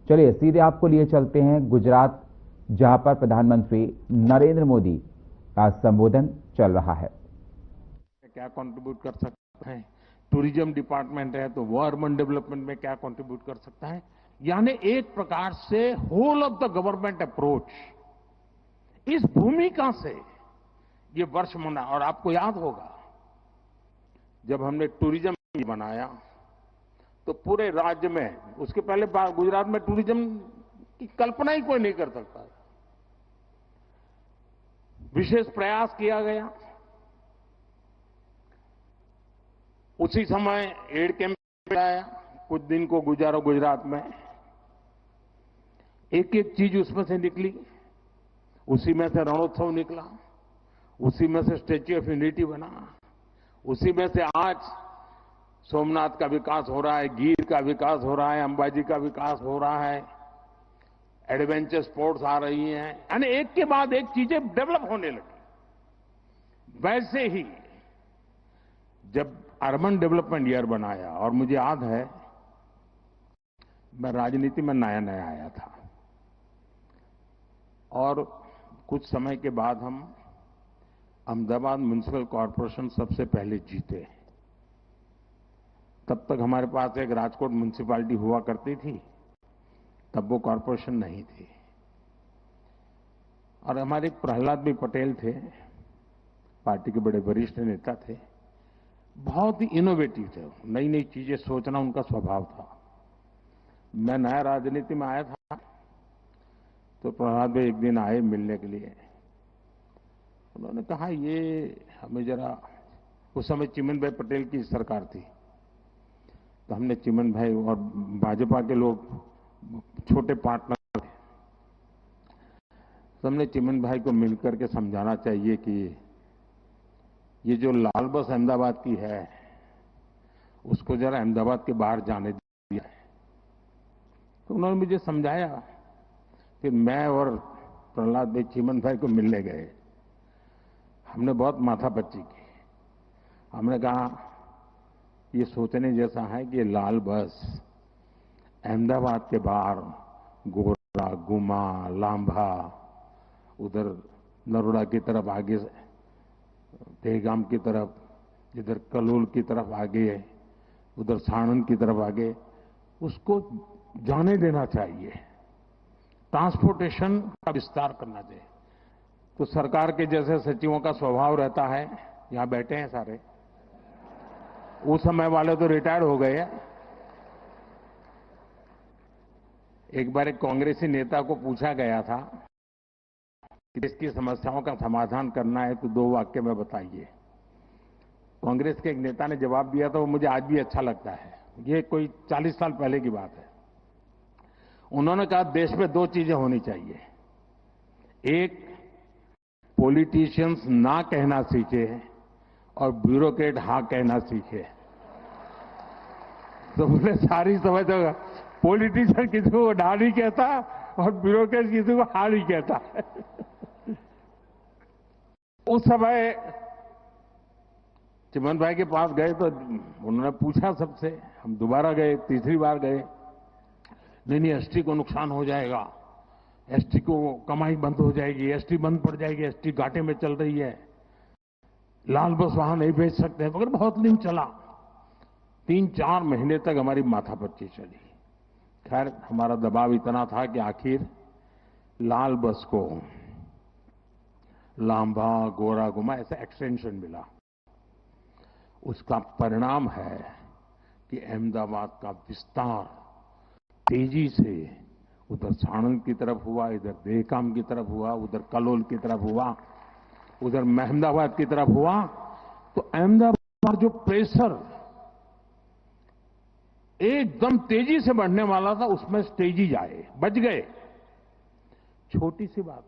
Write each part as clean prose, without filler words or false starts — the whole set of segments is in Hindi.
चलिए सीधे आपको लिए चलते हैं गुजरात, जहां पर प्रधानमंत्री नरेंद्र मोदी का संबोधन चल रहा है। क्या कंट्रीब्यूट कर सकते हैं, टूरिज्म डिपार्टमेंट है तो वो अर्बन डेवलपमेंट में क्या कंट्रीब्यूट कर सकता है। यानी एक प्रकार से whole of the government approach, इस भूमिका से ये वर्ष मना। और आपको याद होगा जब हमने टूरिज्म बनाया तो पूरे राज्य में, उसके पहले गुजरात में टूरिज्म की कल्पना ही कोई नहीं कर सकता, विशेष प्रयास किया गया। उसी समय एड कैंप आया, कुछ दिन को गुजारो गुजरात में, एक एक चीज उसमें से निकली। उसी में से रणोत्सव निकला, उसी में से स्टैच्यू ऑफ यूनिटी बना, उसी में से आज सोमनाथ का विकास हो रहा है, गिर का विकास हो रहा है, अंबाजी का विकास हो रहा है, एडवेंचर स्पोर्ट्स आ रही हैं, यानी एक के बाद एक चीजें डेवलप होने लगी। वैसे ही जब अर्बन डेवलपमेंट ईयर बनाया, और मुझे याद है मैं राजनीति में नया नया आया था, और कुछ समय के बाद हम अहमदाबाद म्युनिसिपल कॉरपोरेशन सबसे पहले जीते। तब तक हमारे पास एक राजकोट म्युनिसिपैलिटी हुआ करती थी, तब वो कॉरपोरेशन नहीं थी। और हमारे प्रहलाद भाई पटेल थे, पार्टी के बड़े वरिष्ठ नेता थे, बहुत ही इनोवेटिव थे, नई नई चीजें सोचना उनका स्वभाव था। मैं नया राजनीति में आया था तो प्रहलाद भाई एक दिन आए मिलने के लिए। उन्होंने कहा ये हमें जरा, उस समय चिमन भाई पटेल की सरकार थी, तो हमने चिमन भाई और भाजपा के लोग छोटे पार्टनर थे, तो हमने चिमन भाई को मिलकर के समझाना चाहिए कि ये जो लाल बस अहमदाबाद की है उसको जरा अहमदाबाद के बाहर जाने दिया है। तो उन्होंने मुझे समझाया। फिर मैं और प्रहलाद भाई चिमन भाई को मिलने गए, हमने बहुत माथापच्ची की। हमने कहा ये सोचने जैसा है कि लाल बस अहमदाबाद के बाहर गोरा, गुमा, लांभा, उधर नरोड़ा की तरफ आगे, देहगाम की तरफ, इधर कलोल की तरफ आगे, उधर साणंद की तरफ आगे, उसको जाने देना चाहिए, ट्रांसपोर्टेशन का विस्तार करना चाहिए। तो सरकार के जैसे सचिवों का स्वभाव रहता है, यहां बैठे हैं सारे, उस समय वाले तो रिटायर हो गए। एक बार एक कांग्रेसी नेता को पूछा गया था कि इसकी समस्याओं का समाधान करना है तो 2 वाक्य में बताइए। कांग्रेस के एक नेता ने जवाब दिया था, वो मुझे आज भी अच्छा लगता है, ये कोई 40 साल पहले की बात है। उन्होंने कहा देश में 2 चीजें होनी चाहिए, एक पॉलिटिशियंस ना कहना सीखे और ब्यूरोक्रेट हाँ कहना सीखे। तो मुझे सारी समझ होगा, पॉलिटिशियन किसी को ना नहीं कहता और ब्यूरोक्रेट किसी को हाँ नहीं कहता। उस समय चिमन भाई के पास गए तो उन्होंने पूछा सबसे, हम दोबारा गए, तीसरी बार गए, नहीं एसटी को नुकसान हो जाएगा, एसटी को कमाई बंद हो जाएगी, एसटी बंद पड़ जाएगी, एसटी घाटे में चल रही है, लाल बस वहां नहीं भेज सकते। मगर बहुत दिन चला, 3-4 महीने तक हमारी माथापच्ची चली। खैर हमारा दबाव इतना था कि आखिर लाल बस को लांबा, गोरा, गुमा ऐसा एक्सटेंशन मिला। उसका परिणाम है कि अहमदाबाद का विस्तार तेजी से उधर साणंद की तरफ हुआ, इधर देहगाम की तरफ हुआ, उधर कलोल की तरफ हुआ, उधर अहमदाबाद की तरफ हुआ। तो अहमदाबाद जो प्रेशर एकदम तेजी से बढ़ने वाला था, उसमें तेजी आए, बच गए। छोटी सी बात थी।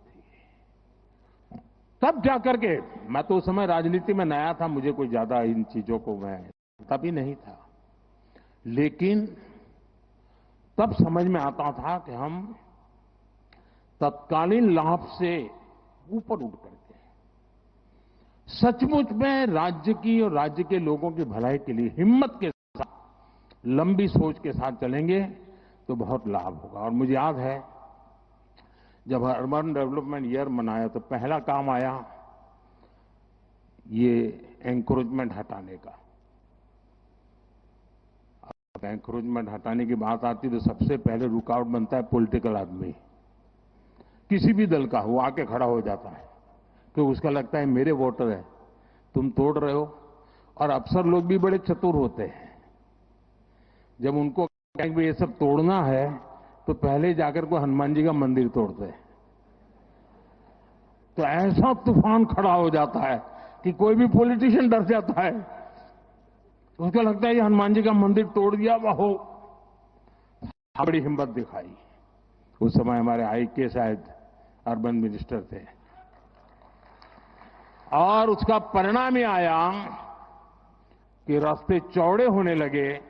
तब जाकर के, मैं तो उस समय राजनीति में नया था, मुझे कोई ज्यादा इन चीजों को मैं तभी नहीं था, लेकिन तब समझ में आता था कि हम तत्कालीन लाभ से ऊपर उठ करके सचमुच में राज्य की और राज्य के लोगों की भलाई के लिए हिम्मत के साथ, लंबी सोच के साथ चलेंगे तो बहुत लाभ होगा। और मुझे याद है जब अर्बन डेवलपमेंट ईयर मनाया तो पहला काम आया ये एंक्रोचमेंट हटाने का। अब एंक्रोचमेंट हटाने की बात आती तो सबसे पहले रुकावट बनता है पॉलिटिकल आदमी, किसी भी दल का, वो आके खड़ा हो जाता है क्योंकि उसका लगता है मेरे वोटर है, तुम तोड़ रहे हो। और अफसर लोग भी बड़े चतुर होते हैं, जब उनको कहेंगे भी ये सब तोड़ना है तो पहले जाकर को हनुमान जी का मंदिर तोड़ते हैं। तो ऐसा तूफान खड़ा हो जाता है कि कोई भी पॉलिटिशियन डर जाता है, उसको लगता है ये हनुमान जी का मंदिर तोड़ दिया, वाहो। बड़ी हिम्मत दिखाई। उस समय हमारे IK शायद अर्बन मिनिस्टर थे, और उसका परिणाम ये आया कि रास्ते चौड़े होने लगे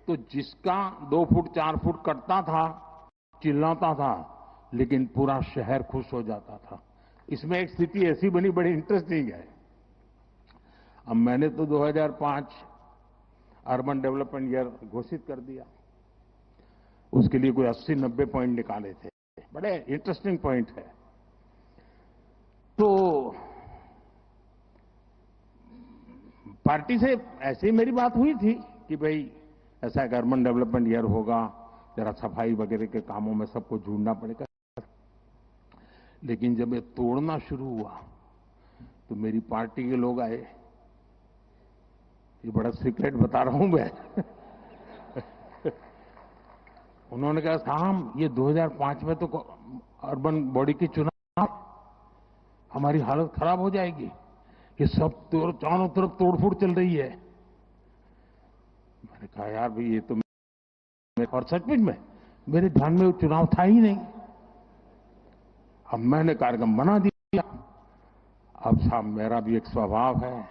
तो जिसका 2 फुट 4 फुट कटता था चिल्लाता था, लेकिन पूरा शहर खुश हो जाता था। इसमें एक स्थिति ऐसी बनी, बड़ी इंटरेस्टिंग है। अब मैंने तो 2005 अर्बन डेवलपमेंट ईयर घोषित कर दिया, उसके लिए कोई 80-90 पॉइंट निकाले थे, बड़े इंटरेस्टिंग पॉइंट है। तो पार्टी से ऐसे ही मेरी बात हुई थी कि भाई ऐसा एक अर्बन डेवलपमेंट ईयर होगा, जरा सफाई वगैरह के कामों में सबको जुड़ना पड़ेगा। लेकिन जब ये तोड़ना शुरू हुआ तो मेरी पार्टी के लोग आए, ये बड़ा सीक्रेट बता रहा हूं मैं। उन्होंने कहा साहब ये 2005 में तो अर्बन बॉडी की चुनाव, हमारी हालत खराब हो जाएगी, ये सब चारों तरफ तोड़फोड़ चल रही है। मैंने कहा यार भाई ये तो, और सचमुच में मेरे ध्यान में वो चुनाव था ही नहीं। अब मैंने कार्यक्रम बना दिया। अब साहब मेरा भी एक स्वभाव है,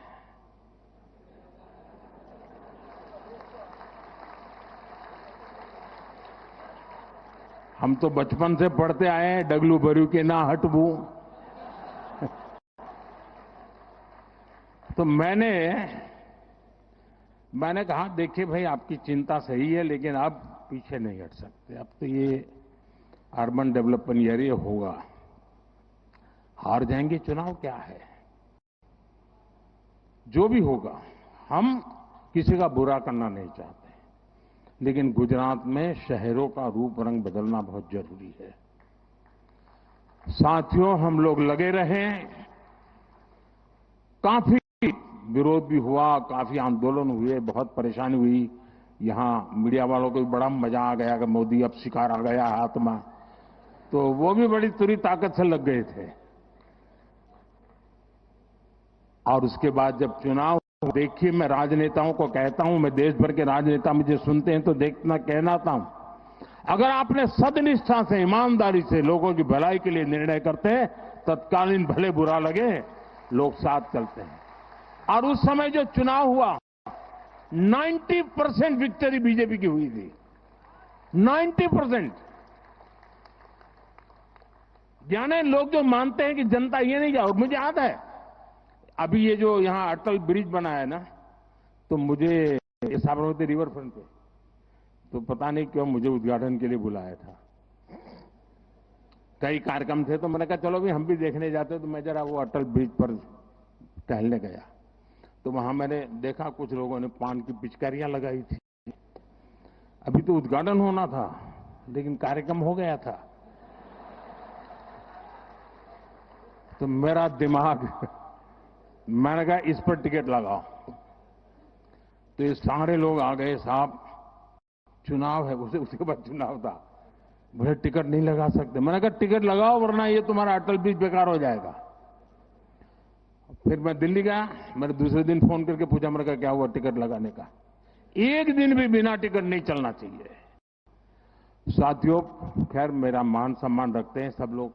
हम तो बचपन से पढ़ते आए हैं, डगलू बरू के ना हटबू। तो मैंने कहा देखिए भाई आपकी चिंता सही है, लेकिन अब पीछे नहीं हट सकते। अब तो ये अर्बन डेवलपमेंट ईयर ये होगा, हार जाएंगे चुनाव क्या है, जो भी होगा। हम किसी का बुरा करना नहीं चाहते, लेकिन गुजरात में शहरों का रूप रंग बदलना बहुत जरूरी है। साथियों हम लोग लगे रहे, काफी विरोध भी हुआ, काफी आंदोलन हुए, बहुत परेशानी हुई। यहां मीडिया वालों को भी बड़ा मजा आ गया कि मोदी अब शिकार आ गया हाथ में, तो वो भी बड़ी तुरी ताकत से लग गए थे। और उसके बाद जब चुनाव, देखिए मैं राजनेताओं को कहता हूं, मैं देश भर के राजनेता मुझे सुनते हैं तो देखना कहनाता हूं, अगर आपने सदनिष्ठा से ईमानदारी से लोगों की भलाई के लिए निर्णय करते हैं, तत्कालीन भले बुरा लगे लोग साथ चलते हैं। और उस समय जो चुनाव हुआ 90% विक्ट्री बीजेपी की हुई थी, 90%। यानी लोग जो मानते हैं कि जनता ये नहीं जाओ, मुझे याद है अभी ये जो यहां अटल ब्रिज बना है ना, तो मुझे साबरमती रिवर फ्रंट पे, तो पता नहीं क्यों मुझे उद्घाटन के लिए बुलाया था। कई कार्यक्रम थे तो मैंने कहा चलो भी हम भी देखने जाते, तो मैं जरा वो अटल ब्रिज पर टहलने गया, तो वहां मैंने देखा कुछ लोगों ने पान की पिचकारियां लगाई थी। अभी तो उद्घाटन होना था, लेकिन कार्यक्रम हो गया था। तो मेरा दिमाग, मैंने कहा इस पर टिकट लगाओ। तो ये सारे लोग आ गए, साहब चुनाव है, उसके बाद चुनाव था, बोले टिकट नहीं लगा सकते। मैंने कहा टिकट लगाओ वरना ये तुम्हारा अटल ब्रिज बेकार हो जाएगा। फिर मैं दिल्ली गया, मैंने दूसरे दिन फोन करके पूछा, मैंने कहा क्या हुआ टिकट लगाने का। एक दिन भी बिना टिकट नहीं चलना चाहिए। साथियों खैर मेरा मान सम्मान रखते हैं सब लोग,